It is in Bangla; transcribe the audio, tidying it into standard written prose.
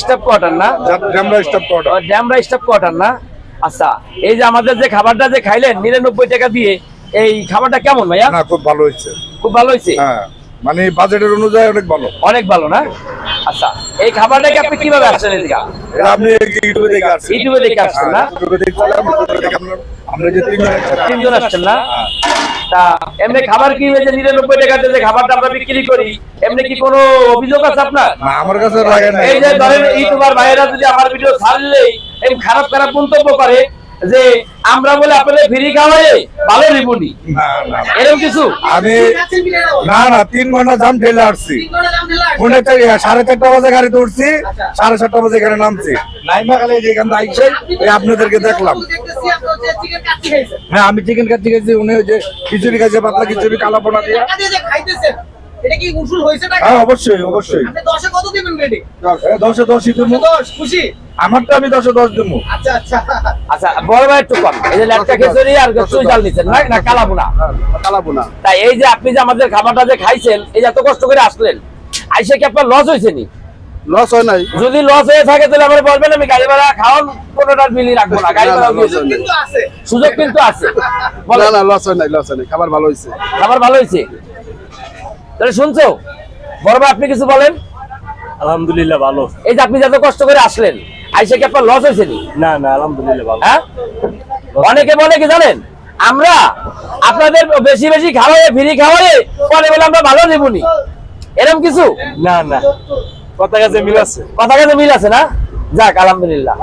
স্টাফ কোয়ার্টার না? Demra staff quarter. Demra staff quarter না? আচ্ছা, এই যে আমাদের যে খাবারটা যে খাইলেন 99 টাকা দিয়ে, এই খাবারটা কেমন ভাইয়া? না, খুব ভালো হয়েছে। খুব ভালো হয়েছে? হ্যাঁ, মানে বাজেটের অনুযায়ী অনেক ভালো। অনেক ভালো না? আচ্ছা, এই খাবারটাকে আপনি কিভাবে আসছেন এদিকে? এটা আপনি ইউটিউবে দেখে আসছেন। ইউটিউবে দেখে আসছেন না? ইউটিউবে দেখে আমরা যে তিনজন আসছেন না? তা এমনি খাবার কি হয়েছে 99 টাকাতে যে খাবারটা আমরা বিক্রি করি, এমনি কি কোনো অভিযোগ আছে আপনার? না, আমার কাছে লাগে না। এই যে ধরেন ইউটিউবার ভাইয়েরা যদি আমার ভিডিও ছাড়লেই এই খারাপ খারাপ মন্তব্য করে যে আমরা বলে আপনাদের ফ্রি খাওয়াই ভালো রিপোর্টি, এরকম কিছু? আমি না 3 ঘন্টা জাম ঠেলে আসছি। 4:30 বাজে গাড়িতে উঠছি, 7:30 বাজে এখানে নামছি। নাইমা খালি যেখানে আইছে আপনাদেরকে দেখলাম। হ্যাঁ, আমি চিকেন কাচ্চি খেয়েছি, উনি ওই যে খিচুড়ি খাইছে, পাতলা খিচুড়ি কালা পোনা দিয়ে। এটা কি উসুল হইছে নাকি? হ্যাঁ, অবশ্যই অবশ্যই। আপনি 10 এ কত দিবেন রেডি? 10 এ 10ই দেবো। 10 খুশি? আমারটা আমি 10 এ 10 দেবো। আচ্ছা আচ্ছা। আচ্ছা, বড় ভাই একটু কম। এই যে লেটকা খিচুড়ি আর চুই জাল নিছেন না, না কালাবোনা? কালাপোনা। তাই এই যে আপনি যে আমাদের খাবারটা যে খাইছেন, এই যে এত কষ্ট করে আসলেন, আইসে কি আপনার লস হয়েছে নি? লস হয় নাই। যদি লস হয়ে থাকে তাহলে আমরা বলবেন আমি গাড়ি ভাড়া খাওয়ান কোনোটার বিলি রাখবো না, গাড়ি ভাড়া দিয়ে দেব। কিন্তু আছে। সুযোগ কিন্তু আছে। না না, লস হয় নাই, লস হয় নাই। খাবার ভালো হয়েছে। খাবার ভালো হয়েছে? তাহলে শুনছো বড় ভাই, আপনি কিছু বলেন। আলহামদুলিল্লাহ ভালো। এই যে আপনি যত কষ্ট করে আসলেন, আইসে কি আপনার লস হয়েছে নি? না না, আলহামদুলিল্লাহ ভালো। হ্যাঁ, অনেকে বলে কি জানেন, আমরা আপনাদের বেশি বেশি খাওয়াই ফ্রি খাওয়াই পরে বলে আমরা ভালো দেবনি, এরকম কিছু? না না, কথা কাছে মিল আছে। কথা কাছে মিল আছে না? যাক, আলহামদুলিল্লাহ।